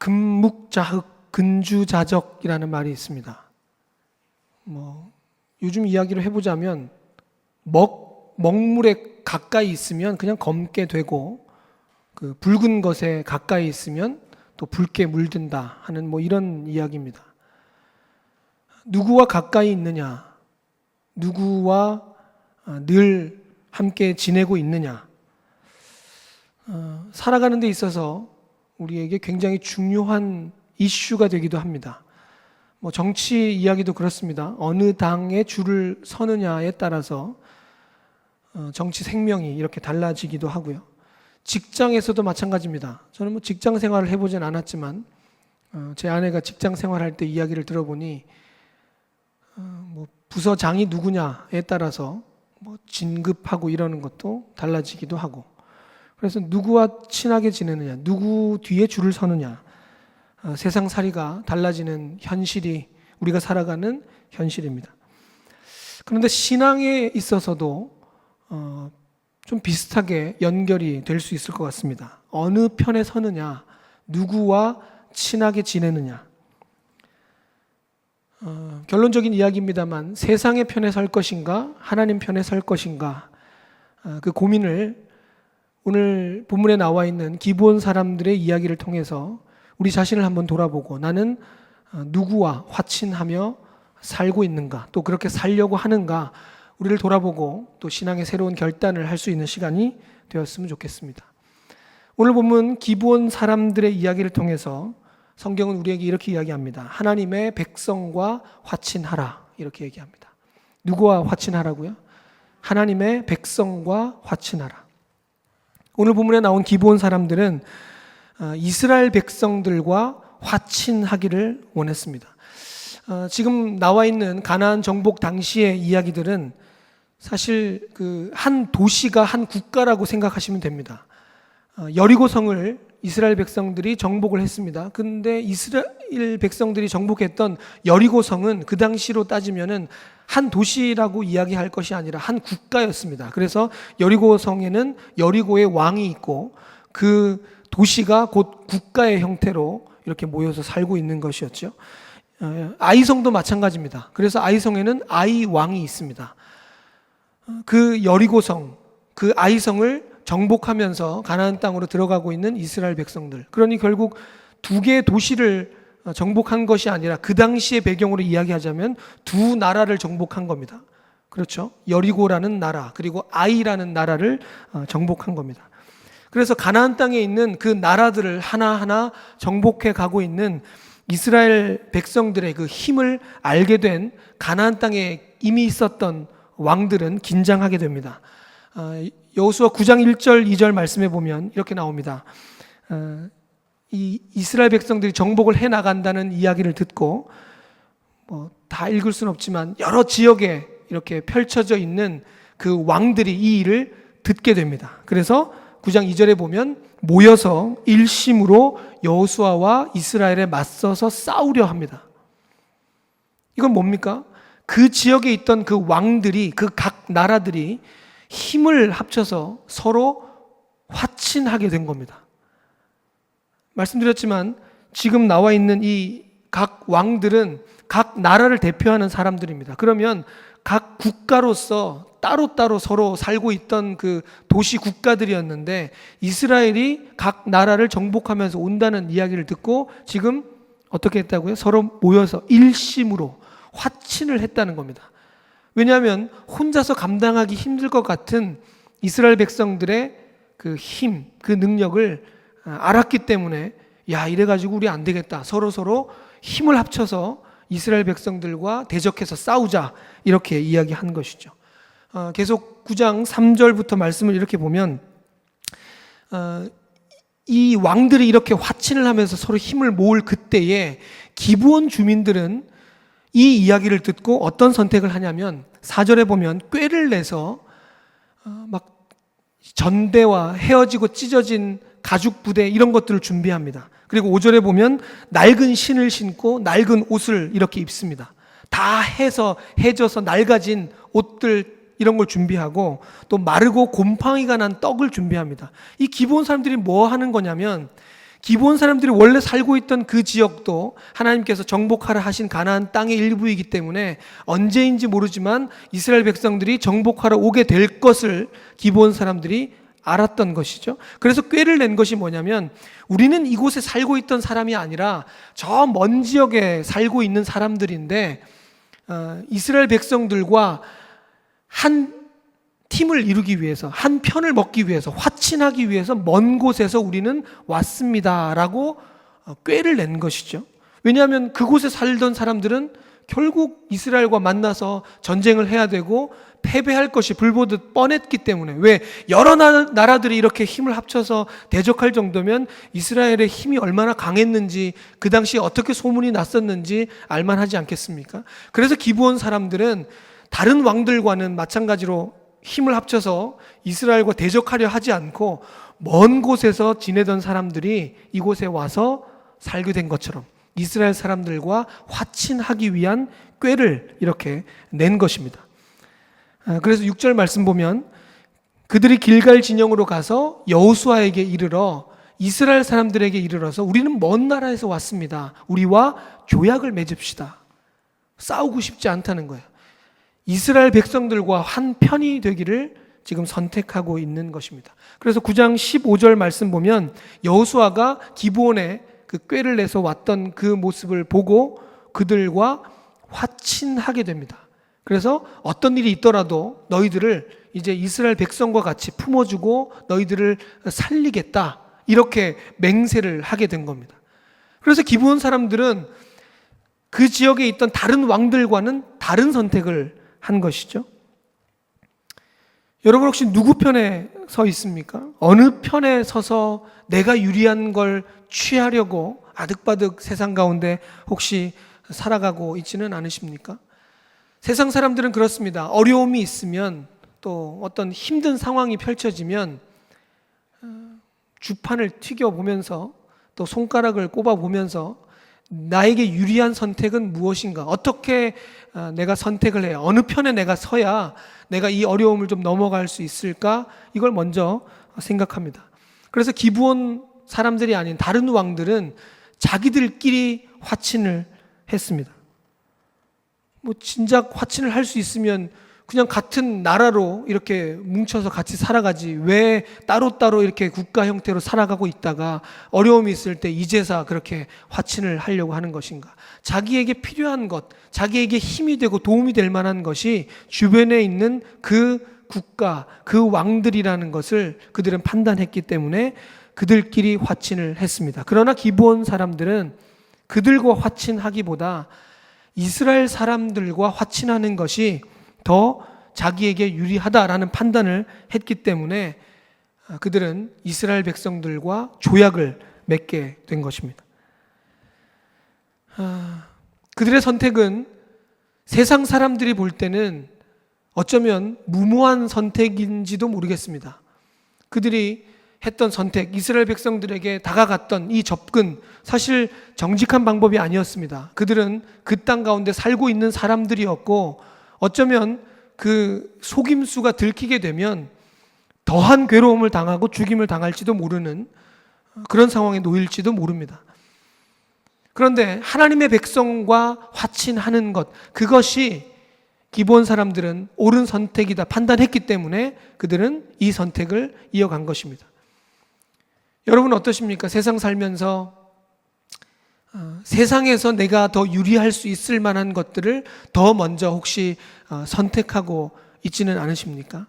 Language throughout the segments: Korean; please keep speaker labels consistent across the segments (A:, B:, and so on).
A: 금묵자흑 근주자적이라는 말이 있습니다. 요즘 이야기를 해보자면 먹물에 가까이 있으면 그냥 검게 되고 그 붉은 것에 가까이 있으면 또 붉게 물든다 하는 이런 이야기입니다. 누구와 가까이 있느냐, 누구와 늘 함께 지내고 있느냐, 살아가는 데 있어서 우리에게 굉장히 중요한 이슈가 되기도 합니다. 정치 이야기도 그렇습니다. 어느 당에 줄을 서느냐에 따라서 정치 생명이 이렇게 달라지기도 하고요. 직장에서도 마찬가지입니다. 저는 직장 생활을 해보진 않았지만 제 아내가 직장 생활할 때 이야기를 들어보니 부서장이 누구냐에 따라서 진급하고 이러는 것도 달라지기도 하고, 그래서 누구와 친하게 지내느냐, 누구 뒤에 줄을 서느냐, 세상살이가 달라지는 현실이 우리가 살아가는 현실입니다. 그런데 신앙에 있어서도 좀 비슷하게 연결이 될 수 있을 것 같습니다. 어느 편에 서느냐, 누구와 친하게 지내느냐. 결론적인 이야기입니다만 세상의 편에 설 것인가, 하나님 편에 설 것인가, 그 고민을 오늘 본문에 나와 있는 기브온 사람들의 이야기를 통해서 우리 자신을 한번 돌아보고 나는 누구와 화친하며 살고 있는가, 또 그렇게 살려고 하는가, 우리를 돌아보고 또 신앙의 새로운 결단을 할 수 있는 시간이 되었으면 좋겠습니다. 오늘 본문 기브온 사람들의 이야기를 통해서 성경은 우리에게 이렇게 이야기합니다. 하나님의 백성과 화친하라, 이렇게 얘기합니다. 누구와 화친하라고요? 하나님의 백성과 화친하라. 오늘 본문에 나온 기브온 사람들은 이스라엘 백성들과 화친하기를 원했습니다. 지금 나와 있는 가나안 정복 당시의 이야기들은 사실 한 도시가 한 국가라고 생각하시면 됩니다. 여리고성을 이스라엘 백성들이 정복을 했습니다. 그런데 이스라엘 백성들이 정복했던 여리고성은 그 당시로 따지면은 한 도시라고 이야기할 것이 아니라 한 국가였습니다. 그래서 여리고성에는 여리고의 왕이 있고 그 도시가 곧 국가의 형태로 이렇게 모여서 살고 있는 것이었죠. 아이성도 마찬가지입니다. 그래서 아이성에는 아이 왕이 있습니다. 그 여리고성, 그 아이성을 정복하면서 가나안 땅으로 들어가고 있는 이스라엘 백성들. 그러니 결국 두 개의 도시를 정복한 것이 아니라 그 당시의 배경으로 이야기하자면 두 나라를 정복한 겁니다. 그렇죠? 여리고라는 나라, 그리고 아이라는 나라를 정복한 겁니다. 그래서 가나안 땅에 있는 그 나라들을 하나하나 정복해 가고 있는 이스라엘 백성들의 그 힘을 알게 된 가나안 땅에 이미 있었던 왕들은 긴장하게 됩니다. 여호수아 9장 1절 2절 말씀해 보면 이렇게 나옵니다. 이 이스라엘 백성들이 정복을 해 나간다는 이야기를 듣고 다 읽을 수는 없지만 여러 지역에 이렇게 펼쳐져 있는 그 왕들이 이 일을 듣게 됩니다. 그래서 9장 2절에 보면 모여서 일심으로 여호수아와 이스라엘에 맞서서 싸우려 합니다. 이건 뭡니까? 그 지역에 있던 그 왕들이, 그 각 나라들이 힘을 합쳐서 서로 화친하게 된 겁니다. 말씀드렸지만 지금 나와 있는 이 각 왕들은 각 나라를 대표하는 사람들입니다. 그러면 각 국가로서 따로따로 서로 살고 있던 그 도시 국가들이었는데 이스라엘이 각 나라를 정복하면서 온다는 이야기를 듣고 지금 어떻게 했다고요? 서로 모여서 일심으로 화친을 했다는 겁니다. 왜냐하면 혼자서 감당하기 힘들 것 같은 이스라엘 백성들의 그 힘, 그 능력을 알았기 때문에 이래가지고 우리 안 되겠다. 서로 힘을 합쳐서 이스라엘 백성들과 대적해서 싸우자, 이렇게 이야기한 것이죠. 계속 9장 3절부터 말씀을 이렇게 보면 이 왕들이 이렇게 화친을 하면서 서로 힘을 모을 그때에 기브온 주민들은 이 이야기를 듣고 어떤 선택을 하냐면 4절에 보면 꾀를 내서 막 전대와 헤어지고 찢어진 가죽 부대 이런 것들을 준비합니다. 그리고 5절에 보면 낡은 신을 신고 낡은 옷을 이렇게 입습니다. 다 해져서 낡아진 옷들 이런 걸 준비하고 또 마르고 곰팡이가 난 떡을 준비합니다. 이 기브온 사람들이 뭐 하는 거냐면 기브온 사람들이 원래 살고 있던 그 지역도 하나님께서 정복하라 하신 가나안 땅의 일부이기 때문에 언제인지 모르지만 이스라엘 백성들이 정복하러 오게 될 것을 기브온 사람들이 알았던 것이죠. 그래서 꾀를 낸 것이 뭐냐면, 우리는 이곳에 살고 있던 사람이 아니라 저 먼 지역에 살고 있는 사람들인데 이스라엘 백성들과 한 팀을 이루기 위해서, 한 편을 먹기 위해서, 화친하기 위해서 먼 곳에서 우리는 왔습니다라고 꾀를 낸 것이죠. 왜냐하면 그곳에 살던 사람들은 결국 이스라엘과 만나서 전쟁을 해야 되고 패배할 것이 불보듯 뻔했기 때문에, 왜 여러 나라들이 이렇게 힘을 합쳐서 대적할 정도면 이스라엘의 힘이 얼마나 강했는지, 그 당시에 어떻게 소문이 났었는지 알만하지 않겠습니까? 그래서 기브온 사람들은 다른 왕들과는 마찬가지로 힘을 합쳐서 이스라엘과 대적하려 하지 않고 먼 곳에서 지내던 사람들이 이곳에 와서 살게 된 것처럼 이스라엘 사람들과 화친하기 위한 꾀를 이렇게 낸 것입니다. 그래서 6절 말씀 보면, 그들이 길갈 진영으로 가서 여호수아에게 이르러 이스라엘 사람들에게 이르러서 우리는 먼 나라에서 왔습니다. 우리와 조약을 맺읍시다. 싸우고 싶지 않다는 거예요. 이스라엘 백성들과 한 편이 되기를 지금 선택하고 있는 것입니다. 그래서 9장 15절 말씀 보면 여호수아가 기브온에 그 꾀를 내서 왔던 그 모습을 보고 그들과 화친하게 됩니다. 그래서 어떤 일이 있더라도 너희들을 이제 이스라엘 백성과 같이 품어주고 너희들을 살리겠다, 이렇게 맹세를 하게 된 겁니다. 그래서 기브온 사람들은 그 지역에 있던 다른 왕들과는 다른 선택을 한 것이죠. 여러분 혹시 누구 편에 서 있습니까? 어느 편에 서서 내가 유리한 걸 취하려고 아득바득 세상 가운데 혹시 살아가고 있지는 않으십니까? 세상 사람들은 그렇습니다. 어려움이 있으면, 또 어떤 힘든 상황이 펼쳐지면 주판을 튀겨보면서, 또 손가락을 꼽아보면서 나에게 유리한 선택은 무엇인가? 어떻게 내가 선택을 해야, 어느 편에 내가 서야 내가 이 어려움을 좀 넘어갈 수 있을까? 이걸 먼저 생각합니다. 그래서 기브온 사람들이 아닌 다른 왕들은 자기들끼리 화친을 했습니다. 뭐 진작 화친을 할 수 있으면 그냥 같은 나라로 이렇게 뭉쳐서 같이 살아가지, 왜 따로따로 이렇게 국가 형태로 살아가고 있다가 어려움이 있을 때 이제서 그렇게 화친을 하려고 하는 것인가? 자기에게 필요한 것, 자기에게 힘이 되고 도움이 될 만한 것이 주변에 있는 그 국가, 그 왕들이라는 것을 그들은 판단했기 때문에 그들끼리 화친을 했습니다. 그러나 기브온 사람들은 그들과 화친하기보다 이스라엘 사람들과 화친하는 것이 더 자기에게 유리하다라는 판단을 했기 때문에 그들은 이스라엘 백성들과 조약을 맺게 된 것입니다. 그들의 선택은 세상 사람들이 볼 때는 어쩌면 무모한 선택인지도 모르겠습니다. 그들이 했던 선택, 이스라엘 백성들에게 다가갔던 이 접근, 사실 정직한 방법이 아니었습니다. 그들은 그 땅 가운데 살고 있는 사람들이었고, 어쩌면 그 속임수가 들키게 되면 더한 괴로움을 당하고 죽임을 당할지도 모르는 그런 상황에 놓일지도 모릅니다. 그런데 하나님의 백성과 화친하는 것, 그것이 기브온 사람들은 옳은 선택이다 판단했기 때문에 그들은 이 선택을 이어간 것입니다. 여러분 어떠십니까? 세상 살면서 세상에서 내가 더 유리할 수 있을 만한 것들을 더 먼저 혹시 선택하고 있지는 않으십니까?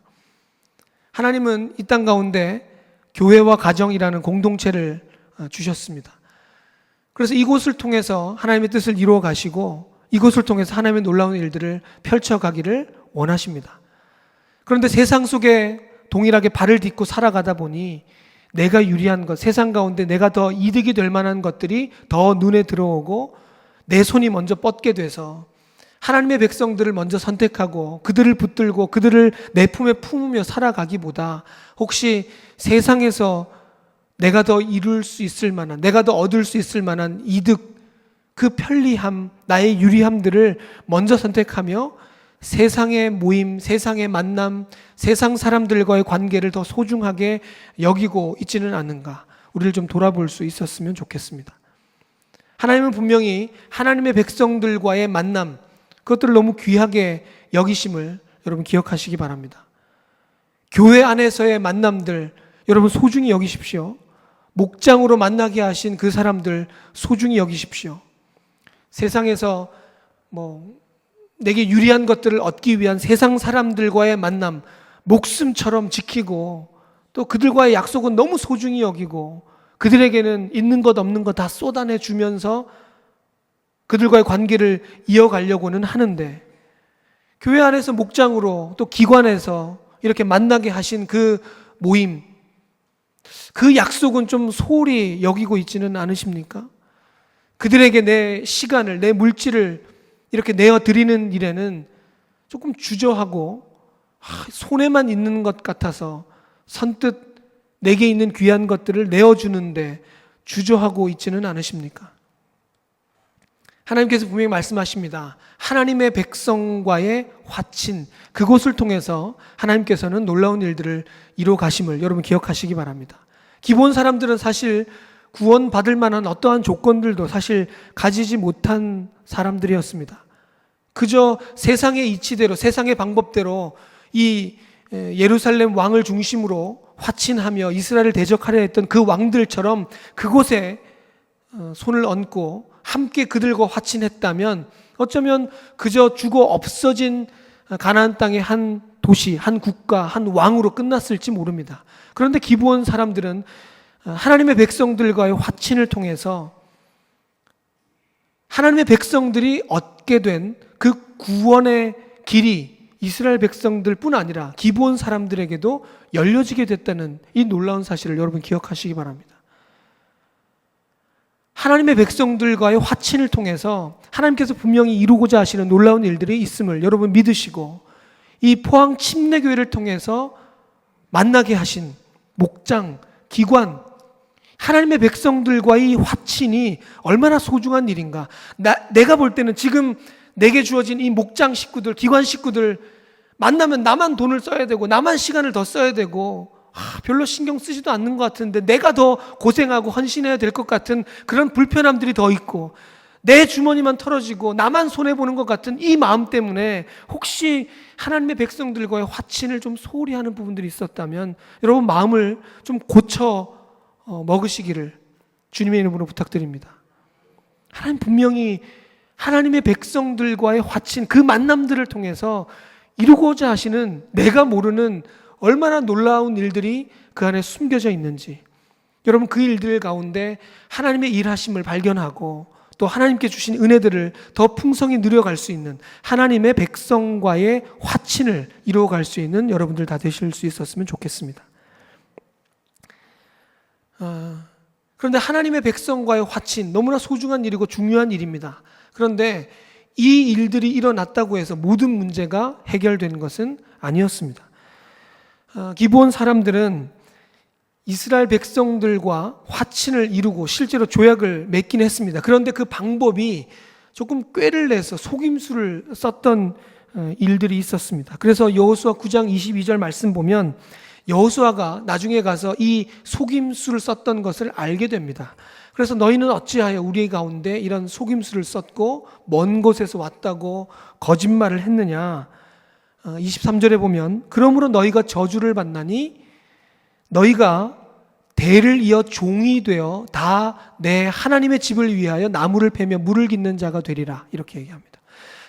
A: 하나님은 이 땅 가운데 교회와 가정이라는 공동체를 주셨습니다. 그래서 이곳을 통해서 하나님의 뜻을 이루어 가시고 이곳을 통해서 하나님의 놀라운 일들을 펼쳐가기를 원하십니다. 그런데 세상 속에 동일하게 발을 딛고 살아가다 보니 내가 유리한 것, 세상 가운데 내가 더 이득이 될 만한 것들이 더 눈에 들어오고 내 손이 먼저 뻗게 돼서 하나님의 백성들을 먼저 선택하고 그들을 붙들고 그들을 내 품에 품으며 살아가기보다 혹시 세상에서 내가 더 이룰 수 있을 만한, 내가 더 얻을 수 있을 만한 이득, 그 편리함, 나의 유리함들을 먼저 선택하며 세상의 모임, 세상의 만남, 세상 사람들과의 관계를 더 소중하게 여기고 있지는 않은가? 우리를 좀 돌아볼 수 있었으면 좋겠습니다. 하나님은 분명히 하나님의 백성들과의 만남, 그것들을 너무 귀하게 여기심을 여러분 기억하시기 바랍니다. 교회 안에서의 만남들 여러분 소중히 여기십시오. 목장으로 만나게 하신 그 사람들 소중히 여기십시오. 세상에서 내게 유리한 것들을 얻기 위한 세상 사람들과의 만남 목숨처럼 지키고, 또 그들과의 약속은 너무 소중히 여기고, 그들에게는 있는 것 없는 것 다 쏟아내 주면서 그들과의 관계를 이어가려고는 하는데, 교회 안에서 목장으로 또 기관에서 이렇게 만나게 하신 그 모임, 그 약속은 좀 소홀히 여기고 있지는 않으십니까? 그들에게 내 시간을, 내 물질을 이렇게 내어드리는 일에는 조금 주저하고 손에만 있는 것 같아서 선뜻 내게 있는 귀한 것들을 내어주는데 주저하고 있지는 않으십니까? 하나님께서 분명히 말씀하십니다. 하나님의 백성과의 화친, 그곳을 통해서 하나님께서는 놀라운 일들을 이루어 가심을 여러분 기억하시기 바랍니다. 기본 사람들은 사실 구원받을 만한 어떠한 조건들도 사실 가지지 못한 사람들이었습니다. 그저 세상의 이치대로, 세상의 방법대로 이 예루살렘 왕을 중심으로 화친하며 이스라엘을 대적하려 했던 그 왕들처럼 그곳에 손을 얹고 함께 그들과 화친했다면 어쩌면 그저 죽어 없어진 가나안 땅의 한 도시, 한 국가, 한 왕으로 끝났을지 모릅니다. 그런데 기브온 사람들은 하나님의 백성들과의 화친을 통해서 하나님의 백성들이 얻게 된 그 구원의 길이 이스라엘 백성들뿐 아니라 기브온 사람들에게도 열려지게 됐다는 이 놀라운 사실을 여러분 기억하시기 바랍니다. 하나님의 백성들과의 화친을 통해서 하나님께서 분명히 이루고자 하시는 놀라운 일들이 있음을 여러분 믿으시고, 이 포항 침례교회를 통해서 만나게 하신 목장, 기관, 하나님의 백성들과의 화친이 얼마나 소중한 일인가. 내가 볼 때는 지금 내게 주어진 이 목장 식구들, 기관 식구들 만나면 나만 돈을 써야 되고 나만 시간을 더 써야 되고 별로 신경 쓰지도 않는 것 같은데 내가 더 고생하고 헌신해야 될 것 같은 그런 불편함들이 더 있고, 내 주머니만 털어지고 나만 손해보는 것 같은 이 마음 때문에 혹시 하나님의 백성들과의 화친을 좀 소홀히 하는 부분들이 있었다면 여러분 마음을 좀 고쳐 먹으시기를 주님의 이름으로 부탁드립니다. 하나님 분명히 하나님의 백성들과의 화친, 그 만남들을 통해서 이루고자 하시는 내가 모르는 얼마나 놀라운 일들이 그 안에 숨겨져 있는지, 여러분 그 일들 가운데 하나님의 일하심을 발견하고 또 하나님께 주신 은혜들을 더 풍성히 누려갈 수 있는 하나님의 백성과의 화친을 이루어갈 수 있는 여러분들 다 되실 수 있었으면 좋겠습니다. 그런데 하나님의 백성과의 화친, 너무나 소중한 일이고 중요한 일입니다. 그런데 이 일들이 일어났다고 해서 모든 문제가 해결된 것은 아니었습니다. 기브온 사람들은 이스라엘 백성들과 화친을 이루고 실제로 조약을 맺긴 했습니다. 그런데 그 방법이 조금 꾀를 내서 속임수를 썼던 일들이 있었습니다. 그래서 여호수아 9장 22절 말씀 보면 여호수아가 나중에 가서 이 속임수를 썼던 것을 알게 됩니다. 그래서 너희는 어찌하여 우리 가운데 이런 속임수를 썼고 먼 곳에서 왔다고 거짓말을 했느냐. 23절에 보면 그러므로 너희가 저주를 받나니 너희가 대를 이어 종이 되어 다 내 하나님의 집을 위하여 나무를 패며 물을 짓는 자가 되리라, 이렇게 얘기합니다.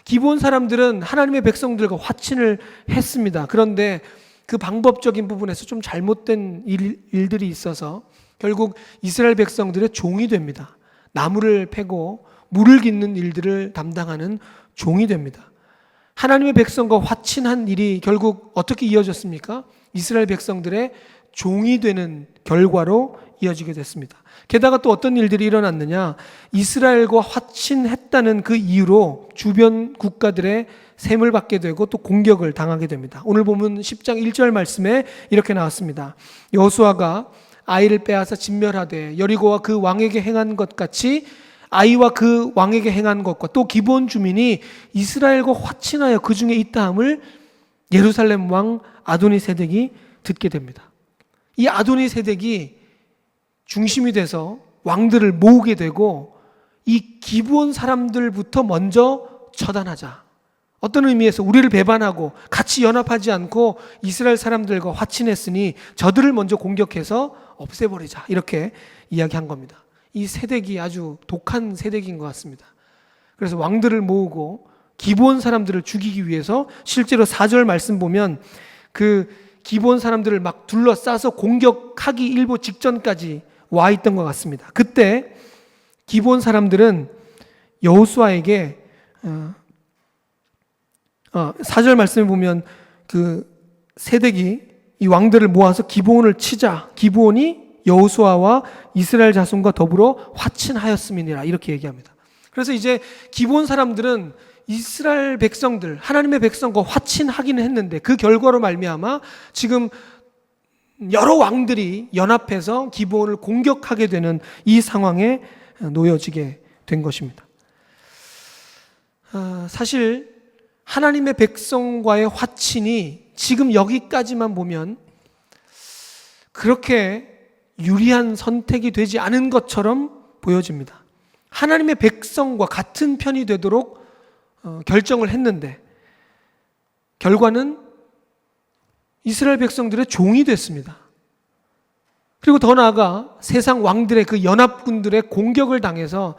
A: 기브온 사람들은 하나님의 백성들과 화친을 했습니다. 그런데 그 방법적인 부분에서 좀 잘못된 일들이 있어서 결국 이스라엘 백성들의 종이 됩니다. 나무를 패고 물을 깃는 일들을 담당하는 종이 됩니다. 하나님의 백성과 화친한 일이 결국 어떻게 이어졌습니까? 이스라엘 백성들의 종이 되는 결과로 이어지게 됐습니다. 게다가 또 어떤 일들이 일어났느냐, 이스라엘과 화친했다는 그 이유로 주변 국가들의 셈을 받게 되고 또 공격을 당하게 됩니다. 오늘 보면 10장 1절 말씀에 이렇게 나왔습니다. 여호수아가 아이를 빼앗아 진멸하되 여리고와 그 왕에게 행한 것 같이 아이와 그 왕에게 행한 것과 또 기브온 주민이 이스라엘과 화친하여 그 중에 있다함을 예루살렘 왕 아도니세덱이 듣게 됩니다. 이 아도니세덱이 중심이 돼서 왕들을 모으게 되고 이 기브온 사람들부터 먼저 처단하자. 어떤 의미에서 우리를 배반하고 같이 연합하지 않고 이스라엘 사람들과 화친했으니 저들을 먼저 공격해서 없애버리자. 이렇게 이야기한 겁니다. 이 세대기 아주 독한 세대기인 것 같습니다. 그래서 왕들을 모으고 기브온 사람들을 죽이기 위해서 실제로 4절 말씀 보면 그 기브온 사람들을 막 둘러싸서 공격하기 일보 직전까지 와 있던 것 같습니다. 그때 기브온 사람들은 여호수아에게 4절 말씀을 보면 그 세대기 이 왕들을 모아서 기브온을 치자. 기브온이 여호수아와 이스라엘 자손과 더불어 화친하였음이니라 이렇게 얘기합니다. 그래서 이제 기브온 사람들은 이스라엘 백성들, 하나님의 백성과 화친하기는 했는데 그 결과로 말미암아 지금 여러 왕들이 연합해서 기브온을 공격하게 되는 이 상황에 놓여지게 된 것입니다. 사실 하나님의 백성과의 화친이 지금 여기까지만 보면 그렇게 유리한 선택이 되지 않은 것처럼 보여집니다. 하나님의 백성과 같은 편이 되도록 결정을 했는데 결과는 이스라엘 백성들의 종이 됐습니다. 그리고 더 나아가 세상 왕들의 그 연합군들의 공격을 당해서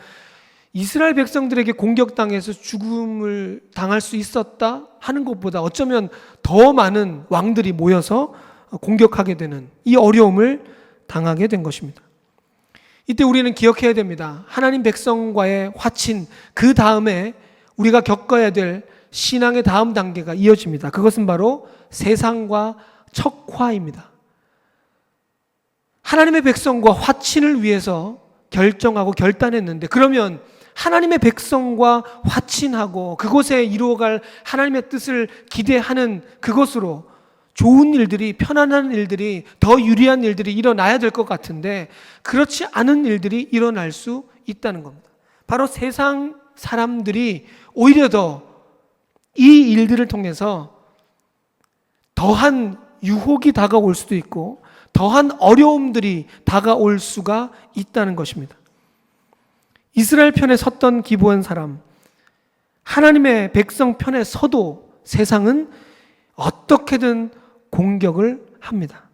A: 이스라엘 백성들에게 공격당해서 죽음을 당할 수 있었다 하는 것보다 어쩌면 더 많은 왕들이 모여서 공격하게 되는 이 어려움을 당하게 된 것입니다. 이때 우리는 기억해야 됩니다. 하나님 백성과의 화친, 그 다음에 우리가 겪어야 될 신앙의 다음 단계가 이어집니다. 그것은 바로 세상과 척화입니다. 하나님의 백성과 화친을 위해서 결정하고 결단했는데 그러면 하나님의 백성과 화친하고 그곳에 이루어갈 하나님의 뜻을 기대하는 그것으로 좋은 일들이, 편안한 일들이, 더 유리한 일들이 일어나야 될 것 같은데 그렇지 않은 일들이 일어날 수 있다는 겁니다. 바로 세상 사람들이 오히려 더 이 일들을 통해서 더한 유혹이 다가올 수도 있고 더한 어려움들이 다가올 수가 있다는 것입니다. 이스라엘 편에 섰던 기브온 사람, 하나님의 백성 편에 서도 세상은 어떻게든 공격을 합니다.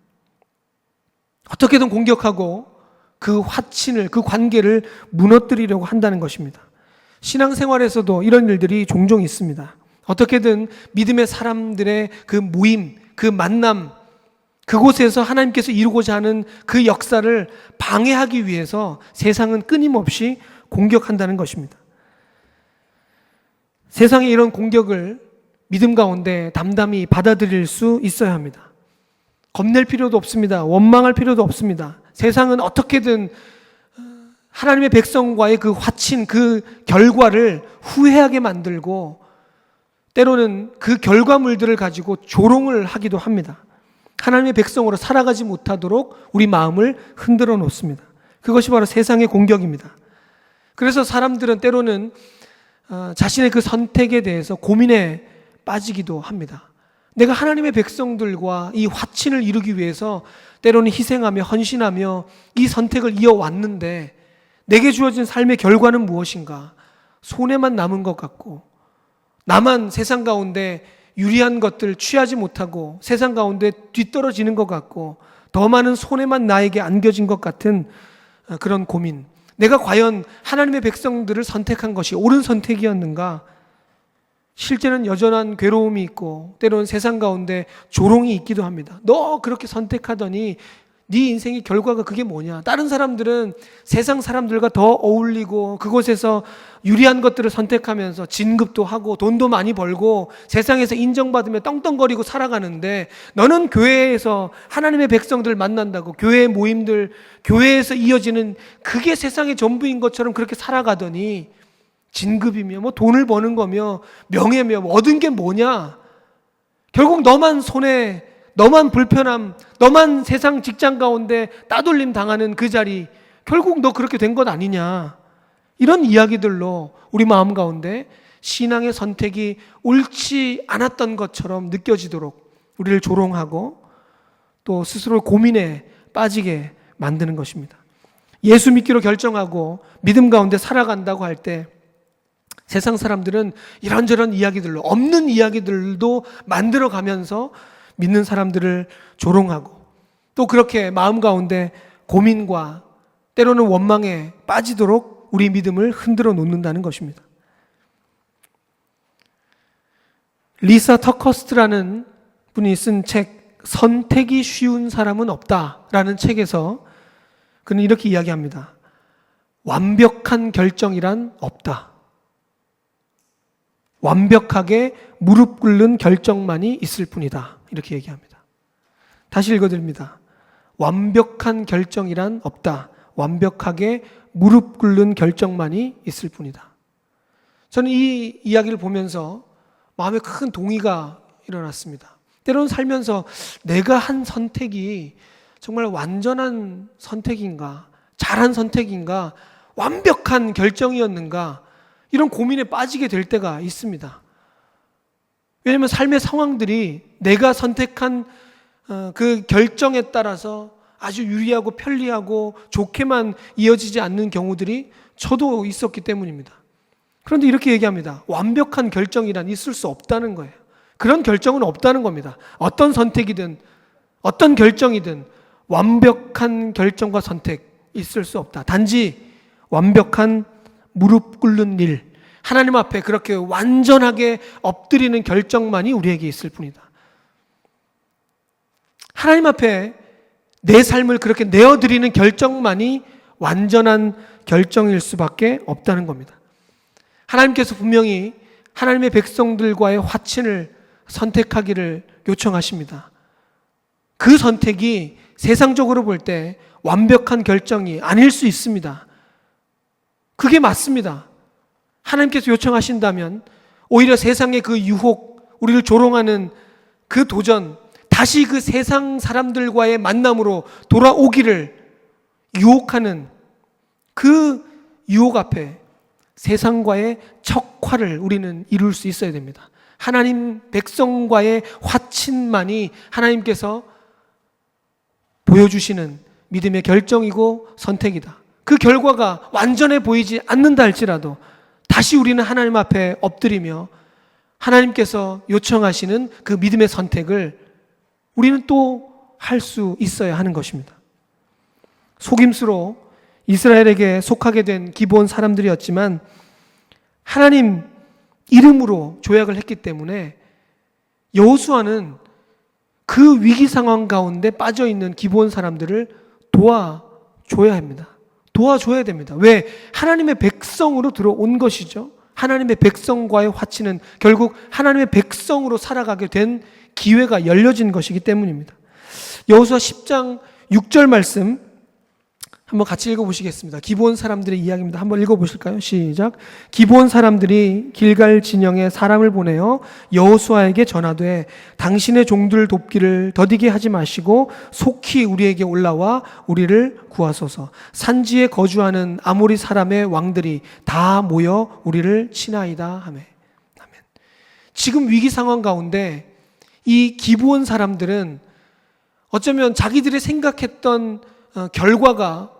A: 어떻게든 공격하고 그 화친을, 그 관계를 무너뜨리려고 한다는 것입니다. 신앙생활에서도 이런 일들이 종종 있습니다. 어떻게든 믿음의 사람들의 그 모임, 그 만남, 그곳에서 하나님께서 이루고자 하는 그 역사를 방해하기 위해서 세상은 끊임없이 공격한다는 것입니다. 세상의 이런 공격을 믿음 가운데 담담히 받아들일 수 있어야 합니다. 겁낼 필요도 없습니다. 원망할 필요도 없습니다. 세상은 어떻게든 하나님의 백성과의 그 화친, 그 결과를 후회하게 만들고 때로는 그 결과물들을 가지고 조롱을 하기도 합니다. 하나님의 백성으로 살아가지 못하도록 우리 마음을 흔들어 놓습니다. 그것이 바로 세상의 공격입니다. 그래서 사람들은 때로는 자신의 그 선택에 대해서 고민에 빠지기도 합니다. 내가 하나님의 백성들과 이 화친을 이루기 위해서 때로는 희생하며 헌신하며 이 선택을 이어왔는데 내게 주어진 삶의 결과는 무엇인가? 손해만 남은 것 같고 나만 세상 가운데 유리한 것들 취하지 못하고 세상 가운데 뒤떨어지는 것 같고 더 많은 손해만 나에게 안겨진 것 같은 그런 고민. 내가 과연 하나님의 백성들을 선택한 것이 옳은 선택이었는가? 실제는 여전한 괴로움이 있고 때로는 세상 가운데 조롱이 있기도 합니다. 너 그렇게 선택하더니 네 인생의 결과가 그게 뭐냐? 다른 사람들은 세상 사람들과 더 어울리고 그곳에서 유리한 것들을 선택하면서 진급도 하고 돈도 많이 벌고 세상에서 인정받으며 떵떵거리고 살아가는데 너는 교회에서 하나님의 백성들을 만난다고 교회 모임들, 교회에서 이어지는 그게 세상의 전부인 것처럼 그렇게 살아가더니 진급이며 뭐 돈을 버는 거며 명예며 얻은 게 뭐냐? 결국 너만 손해, 너만 불편함, 너만 세상 직장 가운데 따돌림 당하는 그 자리, 결국 너 그렇게 된 것 아니냐? 이런 이야기들로 우리 마음 가운데 신앙의 선택이 옳지 않았던 것처럼 느껴지도록 우리를 조롱하고 또 스스로 고민에 빠지게 만드는 것입니다. 예수 믿기로 결정하고 믿음 가운데 살아간다고 할 때 세상 사람들은 이런저런 이야기들로, 없는 이야기들도 만들어가면서 믿는 사람들을 조롱하고 또 그렇게 마음 가운데 고민과 때로는 원망에 빠지도록 우리 믿음을 흔들어 놓는다는 것입니다. 리사 터커스트라는 분이 쓴 책 선택이 쉬운 사람은 없다라는 책에서 그는 이렇게 이야기합니다. 완벽한 결정이란 없다. 완벽하게 무릎 꿇는 결정만이 있을 뿐이다. 이렇게 얘기합니다. 다시 읽어드립니다. 완벽한 결정이란 없다. 완벽하게 무릎 꿇는 결정만이 있을 뿐이다. 저는 이 이야기를 보면서 마음에 큰 동의가 일어났습니다. 때로는 살면서 내가 한 선택이 정말 완전한 선택인가, 잘한 선택인가, 완벽한 결정이었는가, 이런 고민에 빠지게 될 때가 있습니다. 왜냐하면 삶의 상황들이 내가 선택한 그 결정에 따라서 아주 유리하고 편리하고 좋게만 이어지지 않는 경우들이 저도 있었기 때문입니다. 그런데 이렇게 얘기합니다. 완벽한 결정이란 있을 수 없다는 거예요. 그런 결정은 없다는 겁니다. 어떤 선택이든 어떤 결정이든 완벽한 결정과 선택 있을 수 없다. 단지 완벽한 무릎 꿇는 일, 하나님 앞에 그렇게 완전하게 엎드리는 결정만이 우리에게 있을 뿐이다. 하나님 앞에 내 삶을 그렇게 내어드리는 결정만이 완전한 결정일 수밖에 없다는 겁니다. 하나님께서 분명히 하나님의 백성들과의 화친을 선택하기를 요청하십니다. 그 선택이 세상적으로 볼 때 완벽한 결정이 아닐 수 있습니다. 그게 맞습니다. 하나님께서 요청하신다면 오히려 세상의 그 유혹, 우리를 조롱하는 그 도전, 다시 그 세상 사람들과의 만남으로 돌아오기를 유혹하는 그 유혹 앞에 세상과의 척화를 우리는 이룰 수 있어야 됩니다. 하나님 백성과의 화친만이 하나님께서 보여주시는 믿음의 결정이고 선택이다. 그 결과가 완전해 보이지 않는다 할지라도 다시 우리는 하나님 앞에 엎드리며 하나님께서 요청하시는 그 믿음의 선택을 우리는 또 할 수 있어야 하는 것입니다. 속임수로 이스라엘에게 속하게 된 기브온 사람들이었지만 하나님 이름으로 조약을 했기 때문에 여호수아는 그 위기 상황 가운데 빠져 있는 기브온 사람들을 도와줘야 합니다. 도와줘야 됩니다. 왜? 하나님의 백성으로 들어온 것이죠. 하나님의 백성과의 화치는 결국 하나님의 백성으로 살아가게 된 기회가 열려진 것이기 때문입니다. 여호수아 10장 6절 말씀 한번 같이 읽어보시겠습니다. 기브온 사람들의 이야기입니다. 한번 읽어보실까요? 시작. 기브온 사람들이 길갈 진영에 사람을 보내어 여호수아에게 전하되 당신의 종들 돕기를 더디게 하지 마시고 속히 우리에게 올라와 우리를 구하소서. 산지에 거주하는 아모리 사람의 왕들이 다 모여 우리를 치나이다 하매. 아멘. 지금 위기 상황 가운데 이 기브온 사람들은 어쩌면 자기들이 생각했던 결과가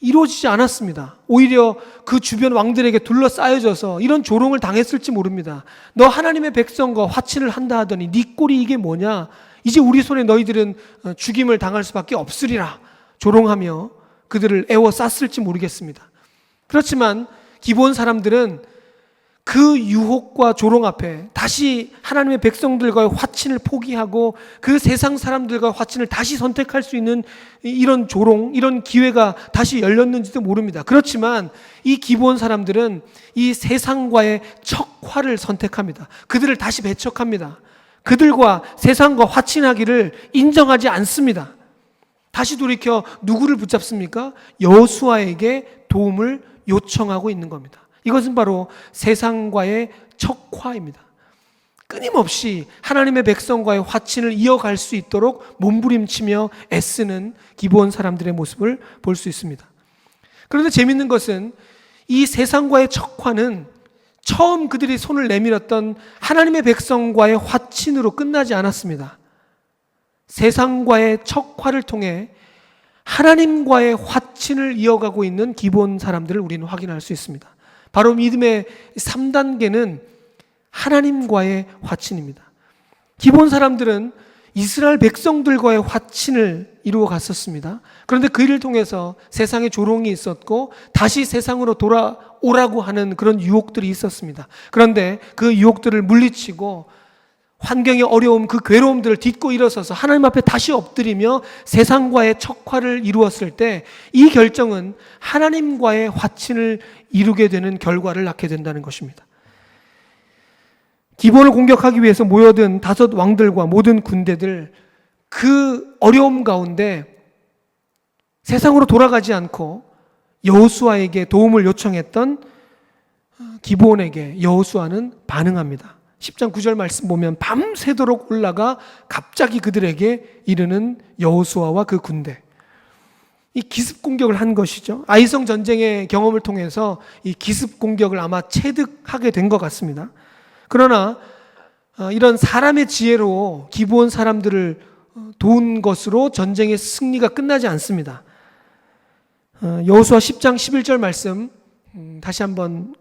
A: 이루어지지 않았습니다. 오히려 그 주변 왕들에게 둘러싸여져서 이런 조롱을 당했을지 모릅니다. 너 하나님의 백성과 화친을 한다 하더니 네 꼴이 이게 뭐냐? 이제 우리 손에 너희들은 죽임을 당할 수밖에 없으리라 조롱하며 그들을 애워쌌을지 모르겠습니다. 그렇지만 기브온 사람들은 그 유혹과 조롱 앞에 다시 하나님의 백성들과의 화친을 포기하고 그 세상 사람들과의 화친을 다시 선택할 수 있는 이런 조롱, 이런 기회가 다시 열렸는지도 모릅니다. 그렇지만 이 기브온 사람들은 이 세상과의 척화를 선택합니다. 그들을 다시 배척합니다. 그들과 세상과 화친하기를 인정하지 않습니다. 다시 돌이켜 누구를 붙잡습니까? 여호수아에게 도움을 요청하고 있는 겁니다. 이것은 바로 세상과의 척화입니다. 끊임없이 하나님의 백성과의 화친을 이어갈 수 있도록 몸부림치며 애쓰는 기브온 사람들의 모습을 볼 수 있습니다. 그런데 재밌는 것은 이 세상과의 척화는 처음 그들이 손을 내밀었던 하나님의 백성과의 화친으로 끝나지 않았습니다. 세상과의 척화를 통해 하나님과의 화친을 이어가고 있는 기본 사람들을 우리는 확인할 수 있습니다. 바로 믿음의 3단계는 하나님과의 화친입니다. 기본 사람들은 이스라엘 백성들과의 화친을 이루어 갔었습니다. 그런데 그 일을 통해서 세상에 조롱이 있었고 다시 세상으로 돌아오라고 하는 그런 유혹들이 있었습니다. 그런데 그 유혹들을 물리치고 환경의 어려움, 그 괴로움들을 딛고 일어서서 하나님 앞에 다시 엎드리며 세상과의 척화를 이루었을 때 이 결정은 하나님과의 화친을 이루게 되는 결과를 낳게 된다는 것입니다. 기본을 공격하기 위해서 모여든 5 왕들과 모든 군대들, 그 어려움 가운데 세상으로 돌아가지 않고 여호수아에게 도움을 요청했던 기브온에게 여호수아는 반응합니다. 10장 9절 말씀 보면 밤새도록 올라가 갑자기 그들에게 이르는 여호수아와 그 군대. 이 기습 공격을 한 것이죠. 아이성 전쟁의 경험을 통해서 이 기습 공격을 아마 체득하게 된 것 같습니다. 그러나 이런 사람의 지혜로 기브온 사람들을 도운 것으로 전쟁의 승리가 끝나지 않습니다. 여호수아 10장 11절 말씀 같이 한번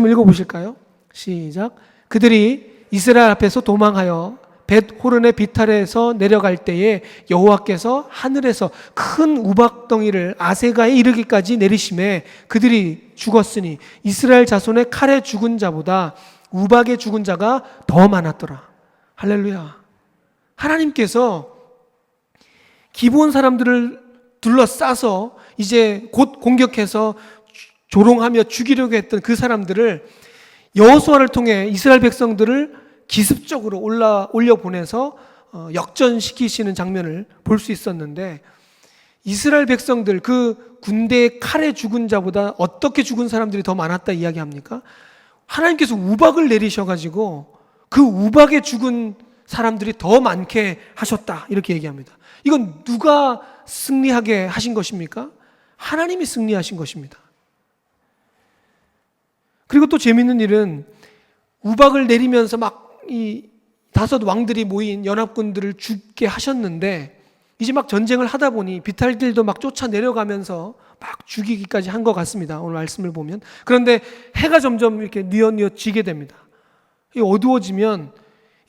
A: 읽어보실까요? 시작. 그들이 이스라엘 앞에서 도망하여 벳호른의 비탈에서 내려갈 때에 여호와께서 하늘에서 큰 우박덩이를 아세가에 이르기까지 내리심에 그들이 죽었으니 이스라엘 자손의 칼에 죽은 자보다 우박에 죽은 자가 더 많았더라. 할렐루야. 하나님께서 기브온 사람들을 둘러싸서 이제 곧 공격해서 조롱하며 죽이려고 했던 그 사람들을 여호수아를 통해 이스라엘 백성들을 기습적으로 올려 보내서 역전시키시는 장면을 볼 수 있었는데, 이스라엘 백성들 그 군대의 칼에 죽은 자보다 어떻게 죽은 사람들이 더 많았다 이야기합니까? 하나님께서 우박을 내리셔가지고 그 우박에 죽은 사람들이 더 많게 하셨다 이렇게 얘기합니다. 이건 누가 승리하게 하신 것입니까? 하나님이 승리하신 것입니다. 그리고 또 재밌는 일은 우박을 내리면서 막 이 5 왕들이 모인 연합군들을 죽게 하셨는데 이제 막 전쟁을 하다 보니 비탈들도 막 쫓아 내려가면서 막 죽이기까지 한 것 같습니다. 오늘 말씀을 보면. 그런데 해가 점점 이렇게 뉘어지게 됩니다. 어두워지면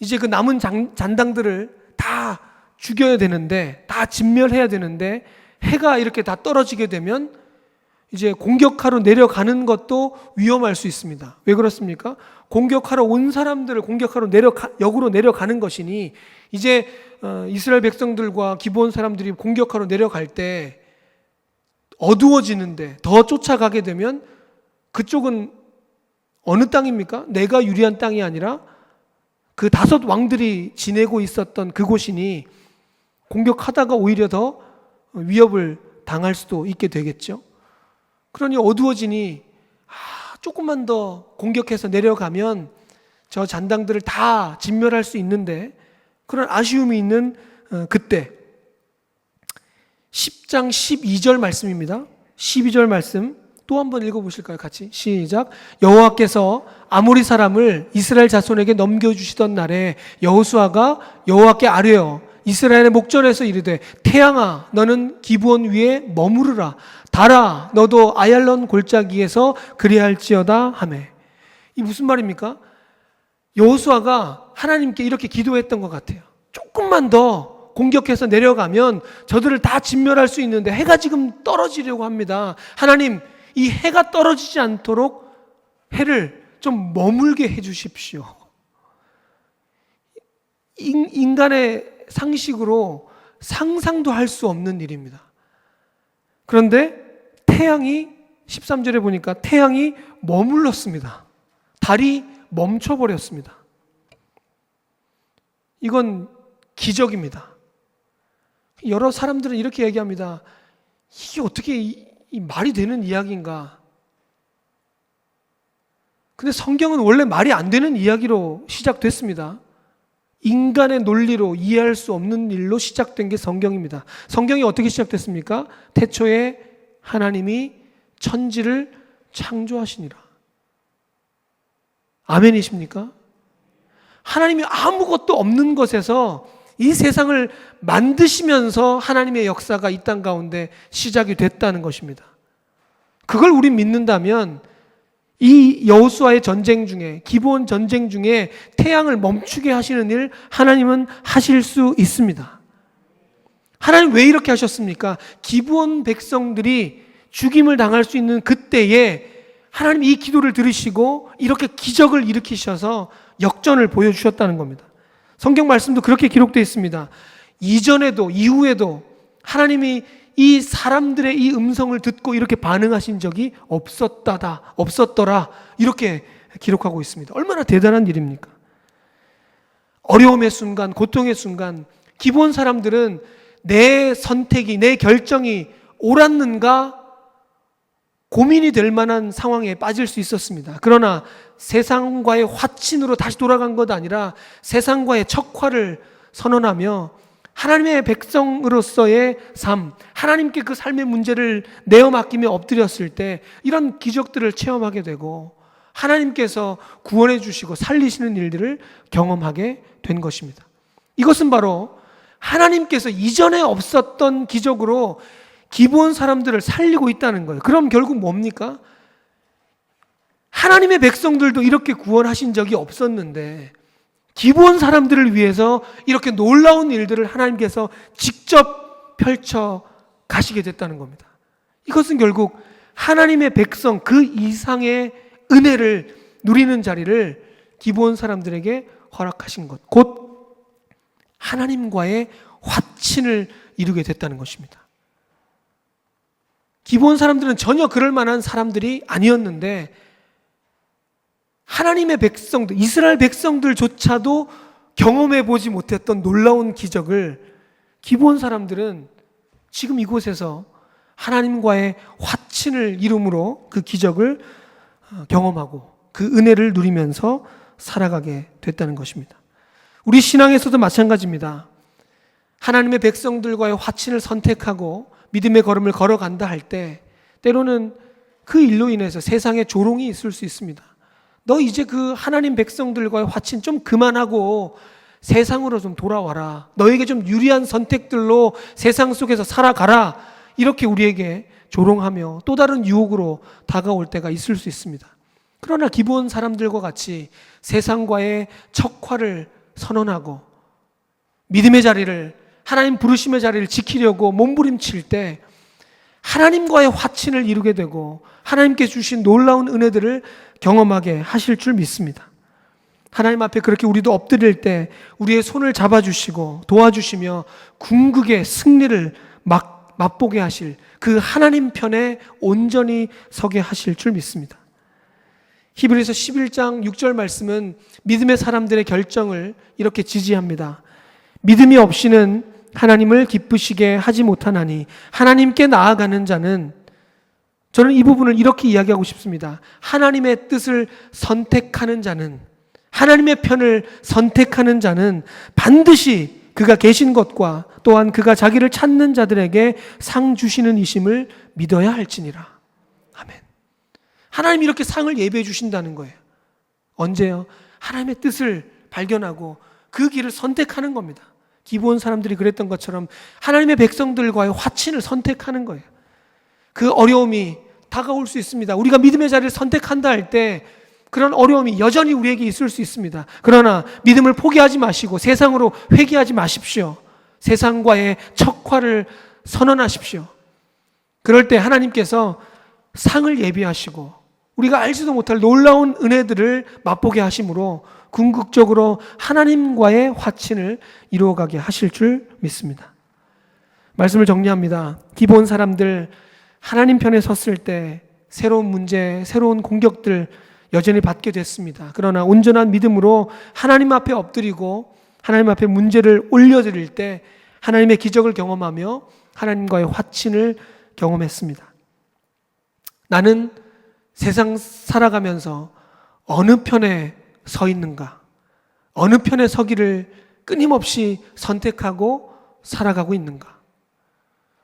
A: 이제 그 남은 잔당들을 다 죽여야 되는데, 다 진멸해야 되는데 해가 이렇게 다 떨어지게 되면 이제 공격하러 내려가는 것도 위험할 수 있습니다. 왜 그렇습니까? 공격하러 온 사람들을 공격하러 역으로 내려가는 것이니 이제 이스라엘 백성들과 기브온 사람들이 공격하러 내려갈 때 어두워지는데 더 쫓아가게 되면 그쪽은 어느 땅입니까? 내가 유리한 땅이 아니라 그 5 왕들이 지내고 있었던 그곳이니 공격하다가 오히려 더 위협을 당할 수도 있게 되겠죠. 그러니 어두워지니 조금만 더 공격해서 내려가면 저 잔당들을 다 진멸할 수 있는데, 그런 아쉬움이 있는 그때 10장 12절 말씀입니다. 12절 말씀 또 한번 읽어보실까요? 같이 시작. 여호와께서 아모리 사람을 이스라엘 자손에게 넘겨주시던 날에 여호수아가 여호와께 아뢰어 이스라엘의 목전에서 이르되 태양아 너는 기브온 위에 머무르라, 달아 너도 아얄론 골짜기에서 그리할지어다 하매. 이 무슨 말입니까? 여호수아가 하나님께 이렇게 기도했던 것 같아요. 조금만 더 공격해서 내려가면 저들을 다 진멸할 수 있는데 해가 지금 떨어지려고 합니다. 하나님, 이 해가 떨어지지 않도록 해를 좀 머물게 해 주십시오. 인간의 상식으로 상상도 할 수 없는 일입니다. 그런데 태양이 13절에 보니까 태양이 머물렀습니다. 달이 멈춰버렸습니다. 이건 기적입니다. 여러 사람들은 이렇게 얘기합니다. 이게 어떻게 이 말이 되는 이야기인가? 근데 성경은 원래 말이 안 되는 이야기로 시작됐습니다. 인간의 논리로 이해할 수 없는 일로 시작된 게 성경입니다. 성경이 어떻게 시작됐습니까? 태초에 하나님이 천지를 창조하시니라. 아멘이십니까? 하나님이 아무것도 없는 것에서 이 세상을 만드시면서 하나님의 역사가 이 땅 가운데 시작이 됐다는 것입니다. 그걸 우리 믿는다면 이 여호수아의 전쟁 중에, 기브온 전쟁 중에 태양을 멈추게 하시는 일 하나님은 하실 수 있습니다. 하나님 왜 이렇게 하셨습니까? 기브온 백성들이 죽임을 당할 수 있는 그때에 하나님 이 기도를 들으시고 이렇게 기적을 일으키셔서 역전을 보여주셨다는 겁니다. 성경 말씀도 그렇게 기록되어 있습니다. 이전에도 이후에도 하나님이 이 사람들의 이 음성을 듣고 이렇게 반응하신 적이 없었더라 이렇게 기록하고 있습니다. 얼마나 대단한 일입니까? 어려움의 순간, 고통의 순간 기본 사람들은 내 선택이, 내 결정이 옳았는가 고민이 될 만한 상황에 빠질 수 있었습니다. 그러나 세상과의 화친으로 다시 돌아간 것 아니라 세상과의 척화를 선언하며 하나님의 백성으로서의 삶, 하나님께 그 삶의 문제를 내어 맡기며 엎드렸을 때 이런 기적들을 체험하게 되고 하나님께서 구원해 주시고 살리시는 일들을 경험하게 된 것입니다. 이것은 바로 하나님께서 이전에 없었던 기적으로 기브온 사람들을 살리고 있다는 거예요. 그럼 결국 뭡니까? 하나님의 백성들도 이렇게 구원하신 적이 없었는데 기브온 사람들을 위해서 이렇게 놀라운 일들을 하나님께서 직접 펼쳐 가시게 됐다는 겁니다. 이것은 결국 하나님의 백성 그 이상의 은혜를 누리는 자리를 기브온 사람들에게 허락하신 것, 곧 하나님과의 화친을 이루게 됐다는 것입니다. 기브온 사람들은 전혀 그럴 만한 사람들이 아니었는데 하나님의 백성들, 이스라엘 백성들조차도 경험해 보지 못했던 놀라운 기적을 기브온 사람들은 지금 이곳에서 하나님과의 화친을 이룸으로 그 기적을 경험하고 그 은혜를 누리면서 살아가게 됐다는 것입니다. 우리 신앙에서도 마찬가지입니다. 하나님의 백성들과의 화친을 선택하고 믿음의 걸음을 걸어간다 할 때 때로는 그 일로 인해서 세상에 조롱이 있을 수 있습니다. 너 이제 그 하나님 백성들과의 화친 좀 그만하고 세상으로 좀 돌아와라. 너에게 좀 유리한 선택들로 세상 속에서 살아가라. 이렇게 우리에게 조롱하며 또 다른 유혹으로 다가올 때가 있을 수 있습니다. 그러나 기브온 사람들과 같이 세상과의 척화를 선언하고 믿음의 자리를, 하나님 부르심의 자리를 지키려고 몸부림칠 때 하나님과의 화친을 이루게 되고 하나님께 주신 놀라운 은혜들을 경험하게 하실 줄 믿습니다. 하나님 앞에 그렇게 우리도 엎드릴 때 우리의 손을 잡아주시고 도와주시며 궁극의 승리를 맛보게 하실 그 하나님 편에 온전히 서게 하실 줄 믿습니다. 히브리서 11장 6절 말씀은 믿음의 사람들의 결정을 이렇게 지지합니다. 믿음이 없이는 하나님을 기쁘시게 하지 못하나니 하나님께 나아가는 자는, 저는 이 부분을 이렇게 이야기하고 싶습니다. 하나님의 뜻을 선택하는 자는, 하나님의 편을 선택하는 자는 반드시 그가 계신 것과 또한 그가 자기를 찾는 자들에게 상 주시는 이심을 믿어야 할지니라. 아멘. 하나님이 이렇게 상을 예비해 주신다는 거예요. 언제요? 하나님의 뜻을 발견하고 그 길을 선택하는 겁니다. 기브온 사람들이 그랬던 것처럼 하나님의 백성들과의 화친을 선택하는 거예요. 그 어려움이 다가올 수 있습니다. 우리가 믿음의 자리를 선택한다 할 때 그런 어려움이 여전히 우리에게 있을 수 있습니다. 그러나 믿음을 포기하지 마시고 세상으로 회귀하지 마십시오. 세상과의 척화를 선언하십시오. 그럴 때 하나님께서 상을 예비하시고 우리가 알지도 못할 놀라운 은혜들을 맛보게 하심으로 궁극적으로 하나님과의 화친을 이루어가게 하실 줄 믿습니다. 말씀을 정리합니다. 기브온 사람들 하나님 편에 섰을 때 새로운 문제, 새로운 공격들 여전히 받게 됐습니다. 그러나 온전한 믿음으로 하나님 앞에 엎드리고 하나님 앞에 문제를 올려드릴 때 하나님의 기적을 경험하며 하나님과의 화친을 경험했습니다. 나는 세상 살아가면서 어느 편에 서 있는가? 어느 편에 서기를 끊임없이 선택하고 살아가고 있는가?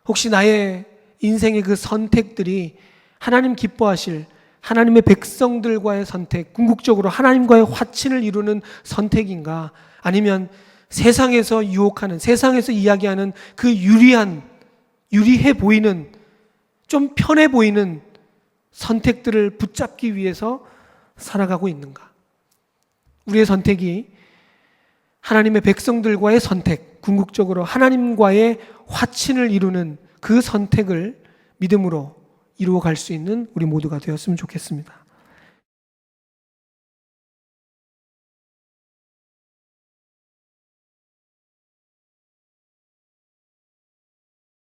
A: 혹시 나의 인생의 그 선택들이 하나님 기뻐하실 하나님의 백성들과의 선택, 궁극적으로 하나님과의 화친을 이루는 선택인가? 아니면 세상에서 유혹하는, 세상에서 이야기하는 그 유리해 보이는, 좀 편해 보이는 선택들을 붙잡기 위해서 살아가고 있는가? 우리의 선택이 하나님의 백성들과의 선택, 궁극적으로 하나님과의 화친을 이루는 그 선택을 믿음으로 이루어 갈 수 있는 우리 모두가 되었으면 좋겠습니다.